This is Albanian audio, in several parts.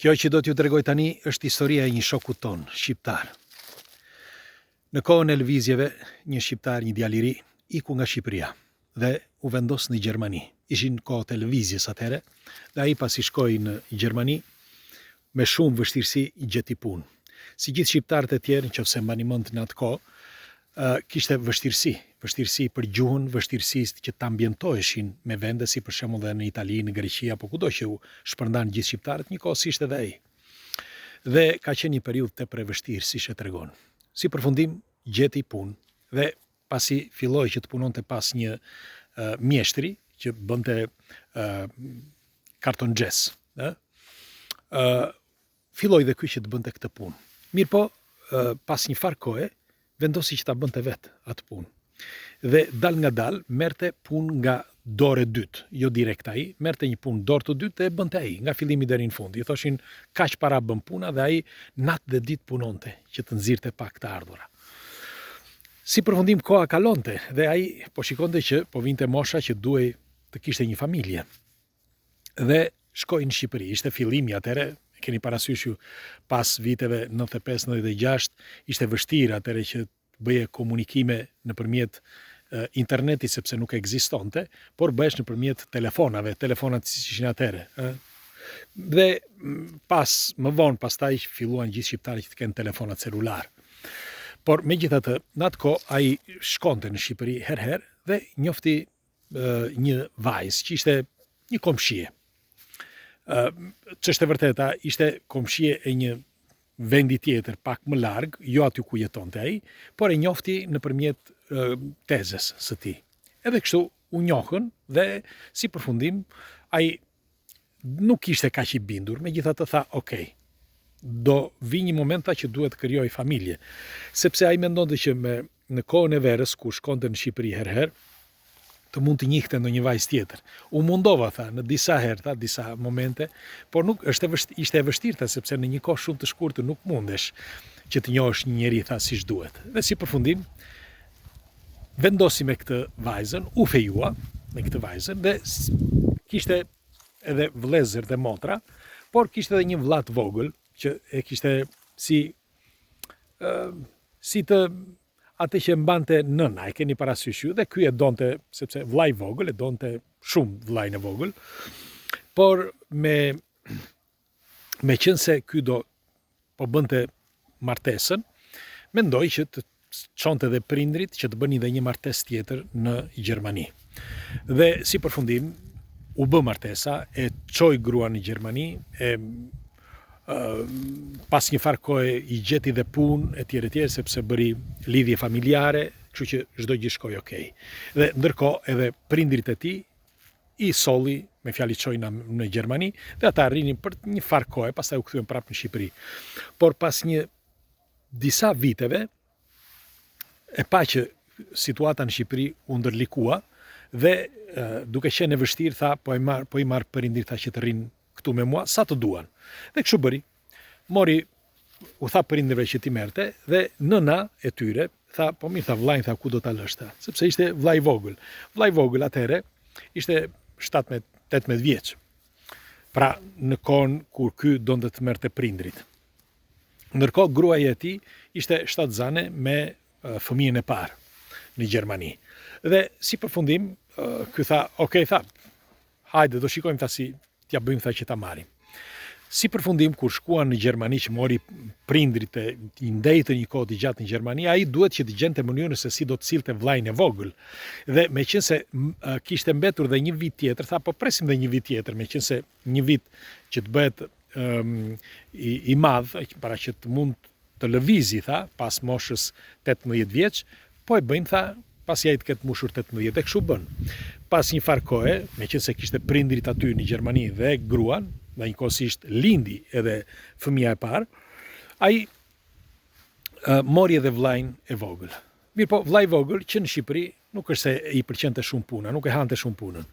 Kjo që do t'ju tregoj tani është historia e një shokut ton, shqiptar. Në kohën e lëvizjeve, një shqiptar, një djalë i ri, iku nga Shqipëria dhe u vendos në Gjermani. Ishin kohët e lëvizjes atëherë, dhe ai pasi shkoi në Gjermani, me shumë vështirësi gjeti punë. Si gjithë shqiptarët e tjerë, nëse mbani mend në atë kohë, kishte vështirësi për gjuhën, vështirësi që të ambientoheshin me vende si për shembull dhe në Itali, në Greqi apo kudo që u shpërndan gjithë shqiptarët, njëkohësisht edhe ai. Dhe ka qenë një periudhë tepër e vështirë, siç e tregon. Si përfundim gjeti punë dhe pasi filloi që të punonte pas një mjeshtri që bënte kartonxhes, filloi dhe ky që të bënte këtë punë. Mirë po, pas një farë kohe, vendosi që ta bënte vetë atë punë. Dhe dal nga dal, merrte punë nga dorë e dytë, jo direkt ai, merrte një punë dorë të dytë dhe e bënte ai, nga fillimi deri në fund. I thoshin kaq para bën puna dhe ai natë dhe ditë punonte që të nxirrte pak të ardhura. Si përfundim koha kalonte dhe ai po shikonte që po vinte mosha që duhej të kishte një familje. Dhe shkoi në Shqipëri, ishte fillimi atëre, keni parasysh ju pas viteve 95-96, ishte vështirë atëre që bëje komunikime nëpërmjet interneti sepse nuk ekzistonte, por bëhesh nëpërmjet telefonave, telefonat si ishin atëre. Dhe më vonë pastaj filluan gjithë shqiptarët që të kenë telefona celular. Por megjithatë, në atë kohë ai shkonte në Shqipëri herë dhe njofti një vajzë që ishte një komshie. Ç'është e vërteta, ishte komshie e një vendi tjetër pak më larg, jo aty ku jetonte ai, por e njofti nëpërmjet tezës së tij. Edhe kështu u njohën dhe si përfundim ai nuk ishte kaq i bindur, megjithatë tha, "Okej, do vi një moment që duhet të krijoj familje." Sepse ai mendonte që në kohën e verës ku shkonte në Shqipëri herë të mund të njihte ndonjë vajzë tjetër. U mundova, tha, në disa herë, disa momente, por nuk ishte e vështirë, sepse në një kohë shumë të shkurtër nuk mundesh që të njohësh një njeri, tha, siç duhet. Dhe si përfundim, vendosi me këtë vajzën, u fejua me këtë vajzën dhe kishte edhe vëllezër dhe motra, por kishte edhe një vëlla të vogël që e kishte si të atë që mbante nëna, e keni parasysh ju, dhe ky e donte, sepse vllai i vogël e donte shumë vllain e vogël, por me qenë se ky do po bënte martesën, mendoi që të çonte edhe prindrit që të bënin edhe një martesë tjetër në Gjermani. Dhe si përfundim u bë martesa, e çoi gruan në Gjermani, pas një farë kohe i gjeti dhe punë e tjerë, sepse bëri lidhje familjare, kështu që çdo gjë shkoi okay. Dhe ndërkohë edhe prindrit e tij i solli, me fjalë çoi në Gjermani, dhe ata rrinin për një farë kohe, pastaj u kthyen prapë në Shqipëri. Por pas një disa viteve e pa që situata në Shqipëri u ndërlikua dhe duke qenë e vështirë, tha, po i marr prindrit, tha, që të rrinë këtu me mua sa të duan. Dhe kështu bëri. U tha prindërve që ti merrte dhe nëna e tyre tha, po mirë, tha, vllain, tha, ku do ta lësh, ta? Sepse ishte vllai i vogël. Vllai i vogël atëherë ishte 17-18 vjeç. Pra në kohën kur ky donte të merrte prindrit. Ndërkohë gruaja e tij ishte 7 zane me fëmijën e parë në Gjermani. Dhe si përfundim ky tha, "Okej, tha, hajde do shikojmë, tha, si t'ja bëjmë, tha, që ta marrim." Si përfundim, kur shkuan në Gjermani, që mori prindrit e i ndejtë një kohë të gjatë në Gjermani, ai duhet që të gjente mënyrën se si do të sillte vllain e vogël. Dhe meqense kishte mbetur dhe një vit tjetër, tha, po presim dhe një vit tjetër, meqense një vit që të bëhet i madh, para që të mund të lëvizi, tha, pas moshës 18 vjeç, po e bëjnë, tha, pasi ai të ketë mbushur 18, dhe kështu bën. Pas një farë kohe, meqense kishte prindrit aty në Gjermani dhe gruan, dhe njëkohësisht lindi edhe fëmia e parë, ai mori edhe vllain e vogël. Mirë po, vllai i vogël që në Shqipëri nuk është se i pëlqente shumë puna, nuk e hante shumë punën.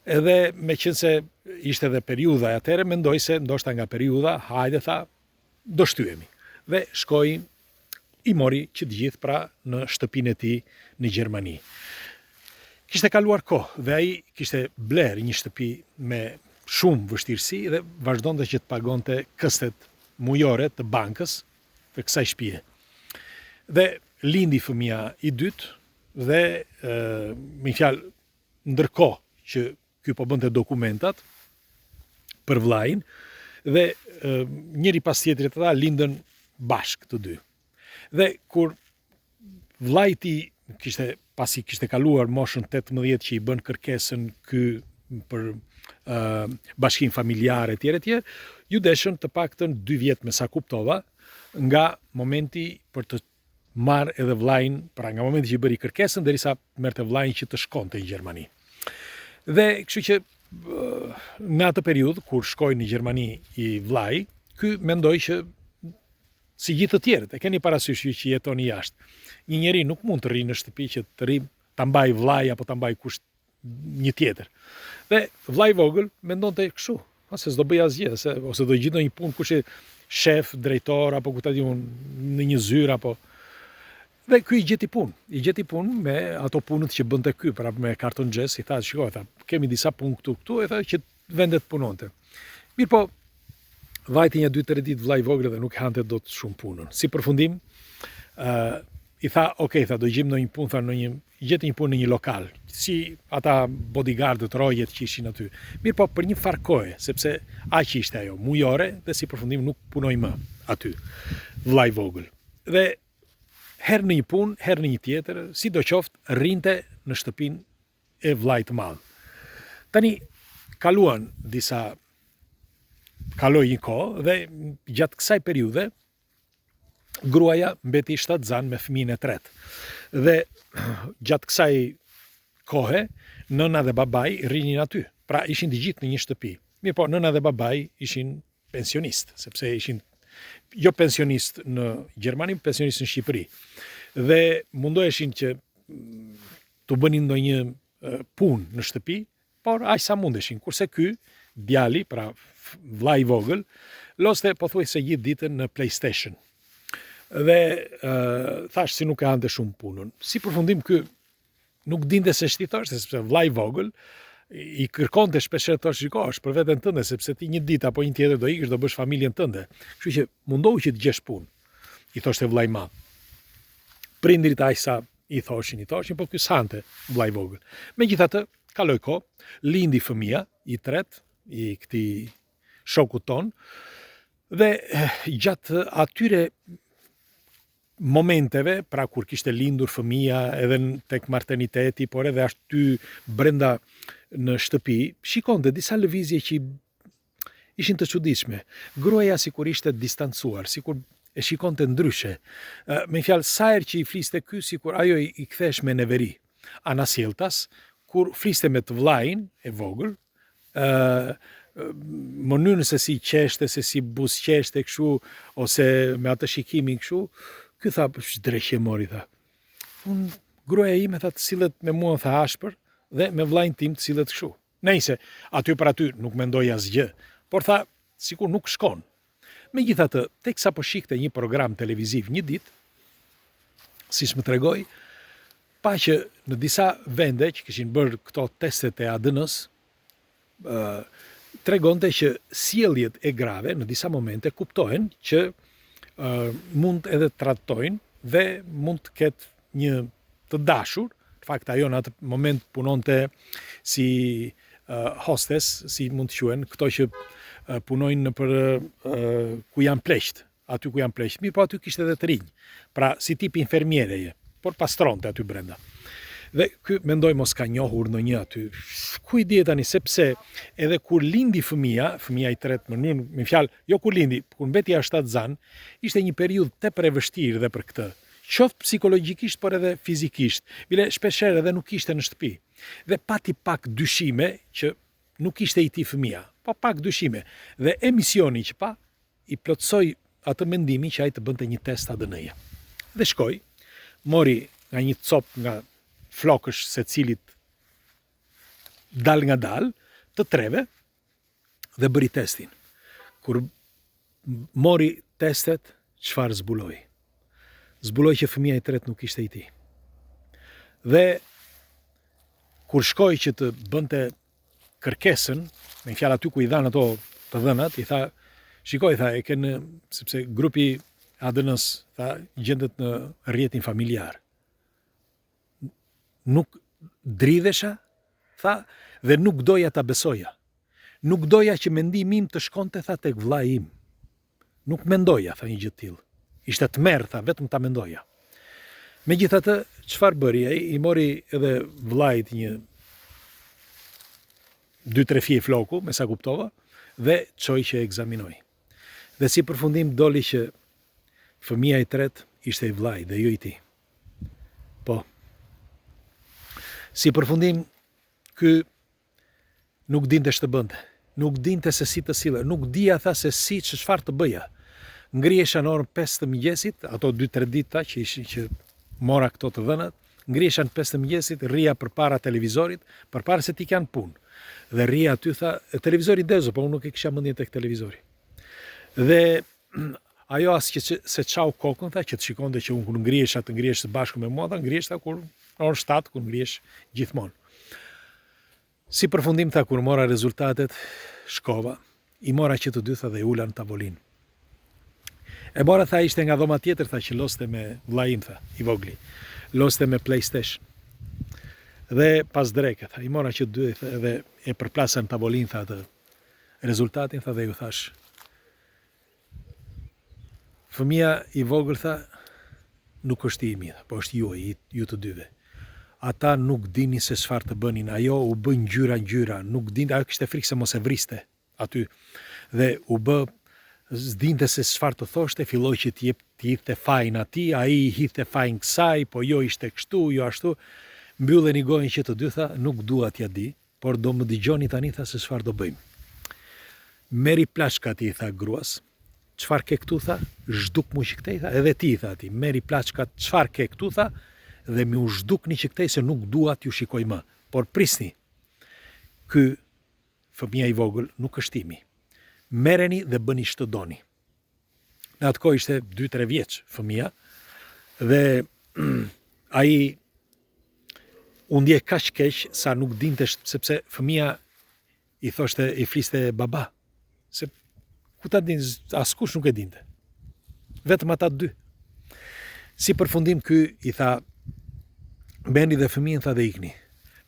Edhe meqense ishte edhe periudha atëherë, mendoi se ndoshta nga periudha, hajde, tha, do shtyhemi. Dhe shkoi, i mori që të gjithë pra në shtëpinë e tij në Gjermani. Kishte kaluar kohë dhe ai kishte bler një shtëpi me shumë vështirësi dhe vazhdonte që të pagonte këstet mujore të bankës të kësaj shtëpie. Dhe lindi fëmia i dytë dhe me fjalë ndërkohë që ky po bënte dokumentat për vllajin dhe njëri pas tjetrit ata lindën bashkë të dy. Dhe kur vllai i tij pasi kishte kaluar moshën 18 që i bën kërkesën ky për bashkim familjar etj, ju deshën të paktën 2 vjet me sa kuptova nga momenti për të marrë edhe vllajin, pra nga momenti që i bëri kërkesën derisa merrte vllajin që të shkonte në Gjermani. Dhe kështu që në atë periudhë kur shkoi në Gjermani i vllai, ky mendoi që si gjithë të tjerët, e keni parasysh ju që jetoni jashtë. Një njeri nuk mund të rri në shtëpi që të rri ta mbaj vllai apo ta mbaj kusht një tjetër. Dhe vllai i vogël mendonte kështu, ose s'do bëj asgjë, ose do gjej ndonjë punë kush e shef, drejtor apo ku ta di unë në një zyrë apo. Dhe ky i gjeti punë me ato punët që bënte ky, pra me karton xhes, i tha, shikoj, kemi disa punë këtu, e tha që vendet punonte. Mirë po, vajti një 2-3 ditë vllai i vogël dhe nuk hante dot shumë punën. Si përfundim, i tha, okay, do gjejmë ndonjë punë, tha gjeti një punë në një lokal, si ata bodyguardët, rojet që ishin aty. Mirë po, për një farë kohe, sepse aq ishte ajo, mujore, dhe si përfundim nuk punoi më aty, vllai i vogël. Dhe herë në një punë, herë në një tjetër, sidoqoftë rrinte në shtëpinë e vllait të madh. Tani kaloi një kohë dhe gjatë kësaj periudhe gruaja mbeti shtatzan me fëmijën e tretë. Dhe gjatë kësaj kohe nëna dhe babai rrinin aty. Pra ishin të gjithë në një shtëpi. Mirë po, nëna dhe babai ishin pensionistë, sepse ishin jo pensionist në Gjermani, pensionist në Shqipëri. Dhe mundoheshin që të bënin ndonjë punë në shtëpi, por aq sa mundeshin. Kurse ky djali, pra vllai i vogël, loste pothuajse gjithë ditën në PlayStation. Dhe thash si nuk e hante shumë punën. Si përfundim ky nuk dinte se shtitoshte, sepse vllai i vogël i kërkonte shpesh të shikosh për veten tënde, sepse ti një ditë apo një tjetër do ikësh, do bësh familjen tënde. Kështu që mundohu që të gjesh punë, i thoshte vllai i madh. Prindrit aq sa i thoshin, po ky s'hante vllai i vogël. Megjithatë, kaloi kohë, lindi fëmia i tretë i këtij shokut ton, dhe gjatë atyre momenteve, pra kur kishte lindur fëmia edhe tek materniteti, por edhe aty brenda në shtëpi, shikonte disa lëvizje që ishin të çuditshme. Gruaja sikur ishte distancuar, sikur e shikonte ndryshe. Me fjalë, sa herë që i fliste ky, sikur ajo i kthesh me neveri. Anasjelltas, kur fliste me të vllain e vogël, mënyrën se si qeshte, se si buzëqeshte kështu, ose me atë shikimin kështu, ky tha, drejqe mori, tha. Unë, gruaja ime, tha, të sillet me mua, tha, ashpër, dhe me vllain tim të sillet kështu. Nëse aty për aty nuk mendoi asgjë, por tha, sikur nuk shkon. Megjithatë, teksa po shikte një program televiziv një ditë, siç më tregoi, pa që në disa vende që kishin bërë këto testet e ADN-s, tregonte që sjelljet e grave në disa momente kuptohen që mund edhe trajtojnë dhe mund të ketë një të dashur. Në fakt ajo në atë moment punonte si hostes, si mund të quhen, këto që punojnë për ku janë pleqt, aty ku janë pleqt. Mirë, po aty kishte edhe të rinj. Pra si tip infermiereje, por pastronte aty brenda. Dhe ky mendoj mos ka njohur ndonjë aty. Ku i dihet tani, sepse edhe kur lindi fëmia i tretë, me fjalë, jo kur lindi, kur mbeti shtatzan, ishte një periudhë tepër e vështirë dhe për këtë. Qoftë psikologjikisht, por edhe fizikisht. Bile shpeshherë edhe nuk ishte në shtëpi. Dhe pati pak dyshime që nuk ishte i tij fëmia, po pak dyshime. Dhe emisioni që pa i plotsoi atë mendimin që ai të bënte një test ADN-je. Dhe shkoi, mori nga një cop nga flokësh se cilit dal nga dal, të treve, dhe bëri testin. Kur mori testet, çfarë zbuloi? Zbuloi që fëmia i tretë nuk ishte i tij. Dhe kur shkoi që të bënte kërkesën, me fjalë aty ku i dhanë ato të dhënat, i tha, shikoj, tha, e kënë, sepse grupi ADN-s, tha, gjendet në rrjetin familjar. Nuk dridhesha, tha, dhe nuk doja ta besoja. Nuk doja që mendimi im të shkonte, tha, tek vllai im. Nuk mendoja, tha, një gjë të tillë. Ishte të merr, tha, vetëm ta mendoja. Megjithatë, çfarë bëri ai? I mori edhe vllait një 2-3 fije floku, me sa kuptova, dhe çoi që ekzaminoi. Dhe si përfundim doli që fëmia i tretë ishte i vllait dhe jo i tij. Po. Si përfundim, ky nuk dinte ç'të bënte. Nuk dinte se si të sille, nuk dija, tha, se si çfarë të bëja. Ngrihesha në orën 5 të mëngjesit, ato 2-3 ditë që mora këto të dhënat, ngrihesha në 5 të mëngjesit, rria përpara televizorit, përpara se t'i kanë punë. Dhe rria aty, tha, televizori dezo, po unë nuk e kisha mendjen tek televizori. Dhe ajo as që se çau kokën, tha, që të shikonte që unë kur ngrihesha të ngrihesh së bashku me mua, tha, ngrihesha kur në orën 7 kur ngrihesh gjithmonë. Si përfundim, tha, kur mora rezultatet, shkova, i mora që të dy, tha, dhe ula në tavolinë. E mora, tha, ishte nga dhoma tjetër, tha, që loste me vllain, tha, i vogli. Loste me PlayStation. Dhe pas dreke, tha, i mora që të dy, tha, dhe e përplasa në tavolinë, tha, të rezultatin, tha, dhe ju thash. Fëmia i vogël, tha, nuk është i imi, tha, po është ju të dyve. Ata nuk dini se çfarë të bënin, ajo u bë ngjyra, nuk dinte, ajo kishte frikë se mos e vriste aty. Dhe u bë, s'dinte se çfarë të thoshte, filloi që t'i hidhte fajin atij, ai i hidhte fajin kësaj, po jo ishte kështu, jo ashtu. Mbylleni gojën që të dy, tha, nuk dua t'ja di, por do më dëgjoni tani, tha, se çfarë do bëjmë. Meri plaçka ti, tha, gruas. Çfarë ke këtu, tha? Zhduk mu që këtej, tha, edhe ti, tha, ti. Meri plaçka, çfarë ke këtu, tha? Dhe mi u zhdukni që këtej se nuk dua t'ju shikoj më. Por prisni, ky fëmia i vogël nuk është imi. Merreni dhe bëni ç'të doni. Në atë kohë ishte 2-3 vjeç fëmia dhe ai u ndje kaq keq sa nuk dinte, sepse fëmia i thoshte, i fliste baba. Se ku ta din, askush nuk e dinte. Vetëm ata dy. Si përfundim, ky i tha, beni dhe fëmijën, tha, dhe ikni.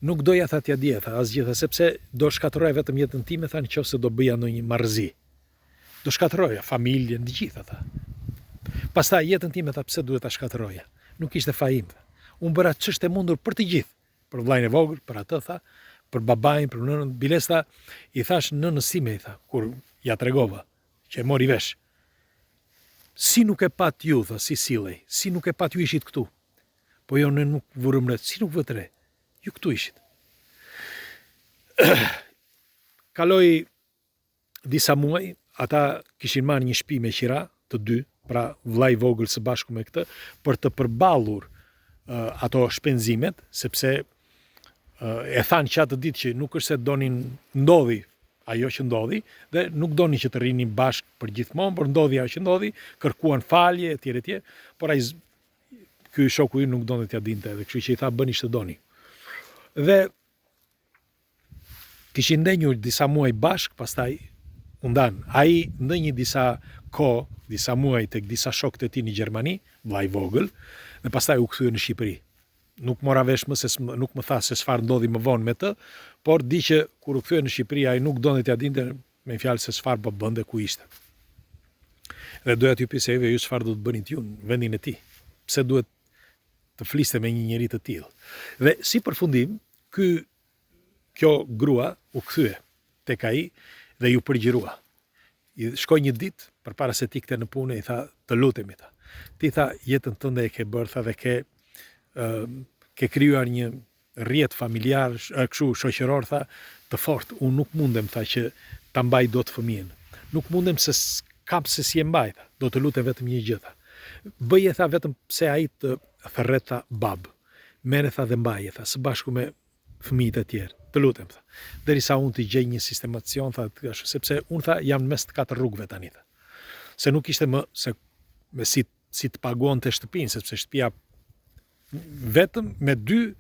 Nuk doja, tha, t'ja dje, tha, asgjë, sepse do shkatërroja vetëm jetën time, tha, nëse do bëja ndonjë marrëzi. Do shkatërroja familjen, të gjitha, tha. Pastaj jetën time, tha, pse duhet ta shkatërroja? Nuk ishte fajim, tha. Unë bëra ç'është e mundur për të gjithë, për vllain e vogël, për atë, tha, për babain, për nënën, biles, tha, i thash nënës time, i tha, kur ja tregova, që e mori vesh. Si nuk e pat ju, tha, si sillej, si nuk e pat ju ishit këtu. Po jo, ne nuk vurëm re, si nuk vëtre, ju këtu ishit. Kaloi disa muaj, ata kishin marrë një shtëpi me qira, të dy, pra vllai vogël së bashku me këtë, për të përballur ato shpenzimet, sepse e thanë që atë ditë që nuk është se donin, ndodhi ajo që ndodhi, dhe nuk donin që të rrinin bashkë për gjithmonë, por ndodhi ajo që ndodhi, kërkuan falje, etj, por ai ky shoku i nuk donte t'ja dinte, dhe kështu që i tha, bëni ç'të doni. Dhe kishin ndenjur disa muaj bashk, pastaj u ndan. Ai ndonjë disa kohë, disa muaj tek disa shokët e tij në Gjermani, vllai vogël, dhe pastaj u kthye në Shqipëri. Nuk mora vesh më, nuk më tha se çfarë ndodhi më vonë me të, por di që kur u kthye në Shqipëri, ai nuk donte t'ja dinte, me fjalë se çfarë po bënte, ku ishte. Dhe doja t'ju pyesja ju çfarë do të bëni ju në vendin e tij. Pse duhet të fliste me një njeri të tillë. Dhe si përfundim, kjo grua u kthye tek ai dhe ju përgjërua. I shkoi një ditë përpara se t'ikte në punë, i tha, të lutemi, tha. Ti, tha, jetën tënde e ke bërë, tha, dhe ke krijuar një rrjet familjar, kështu shoqëror, tha, të fortë. Unë nuk mundem, tha, që ta mbaj dot fëmijën. Nuk mundem se kam se si e mbaj, tha. Do të lutem vetëm një gjë, tha. Bëje, tha, vetëm pse ai të thërret, tha, bab. Mere, tha, dhe mbaje, tha, së bashku me fëmijët e tjerë. Të lutem, tha. Derisa unë të gjej një sistemacion, tha, sepse unë, tha, jam mes të 4 rrugëve tani, tha. Se nuk ishte më si të paguante shtëpinë, sepse shtëpia vetëm me 2,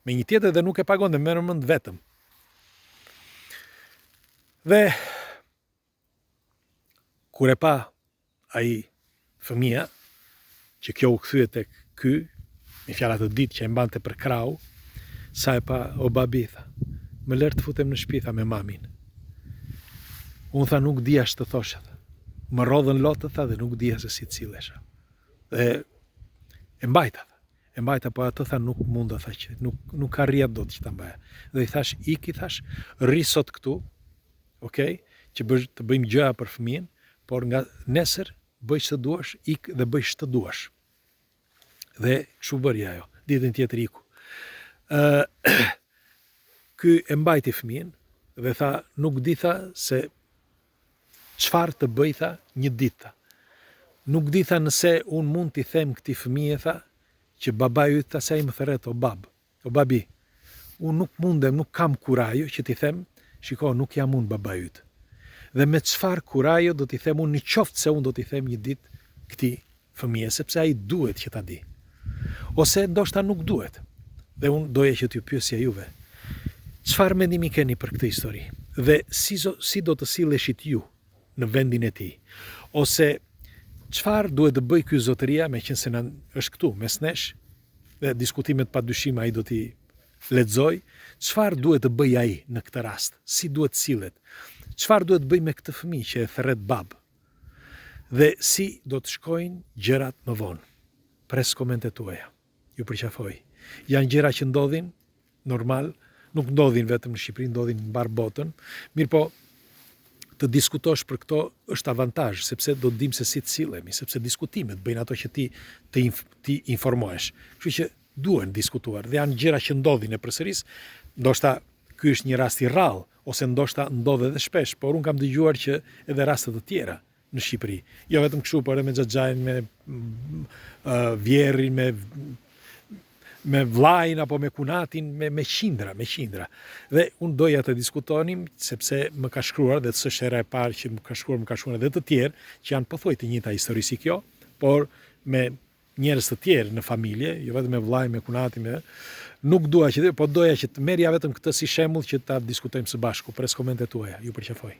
me një tjetër dhe nuk e pagonte, merr mend vetëm. Dhe kur e pa ai fëmia, që kjo u kthye tek ky, me fjallat të ditë që e mbante për krau, sa e pa, o babi, tha, më lër të futem në shtëpi, tha, me mamin. Unë tha, nuk dija ç'të thosha, tha. Më rodhën lotë, tha, dhe nuk dija se si të sillesha. Dhe e mbajta, tha. E mbajta, po atë tha nuk munda, tha, që nuk arrija dot që ta mbaja. Dhe i thash, iki, thash, rri sot këtu, okay, që të bëjmë gjëra për fëmijën, por nga nesër bëj ç'të duash, ik dhe bëj ç'të duash. Dhe kështu bëri ajo, ditën tjetër iku. Ky e mbajti fëmijën dhe tha, nuk di, tha, se çfarë të bëj, tha, një ditë, tha. Nuk di, tha, nëse unë mund t'i them këtij fëmije, tha, që babai yt, tha, se ai më thret, o babi, unë nuk mundem, nuk kam kurajo që t'i them, shiko, nuk jam unë babai yt. Dhe me çfarë kurajo do t'i them unë, në qoftë se unë do t'i them një ditë këtij fëmije, sepse ai duhet që ta di. Ose ndoshta nuk duhet. Dhe unë doja që t'ju pyesja juve, çfarë mendimi keni për këtë histori? Dhe si do të silleshit ju në vendin e tij? Ose çfarë duhet të bëj ky zotëria, meqense është këtu mes nesh, dhe diskutimet padyshim ai do t'i lexoj, çfarë duhet të bëj ai në këtë rast? Si duhet sillet? Çfarë duhet të bëj me këtë fëmijë që e thret bab? Dhe si do të shkojnë gjërat më vonë? Pres komentet tuaja. Ju përqafoj. Janë gjëra që ndodhin, normal, nuk ndodhin vetëm në Shqipëri, ndodhin në mbar botën. Mirë po, të diskutosh për këto është avantazh, sepse do të dim se si të sillemi, sepse diskutimet bëjnë ato që ti informohesh. Kështu që duhen diskutuar dhe janë gjëra që ndodhin e përsëris, ndoshta ky është një rast i rrallë, ose ndoshta ndodh edhe shpesh, por unë kam dëgjuar që edhe raste të tjera në Shqipëri. Jo vetëm kështu, por edhe me xhaxhain, me vjerrin, me vllajin apo me kunatin, me qindra. Dhe unë doja të diskutonim, sepse më ka shkruar, dhe s'është hera e parë që më ka shkruar edhe të tjerë, që janë pothuajse të njëjta histori si kjo, por me njerëz të tjerë në familje, jo vetëm me vllajin, me kunatin, nuk dua që, po doja që të merja vetëm këtë si shembull që ta diskutojmë së bashku. Pres komentet tuaja. Ju përqafoj.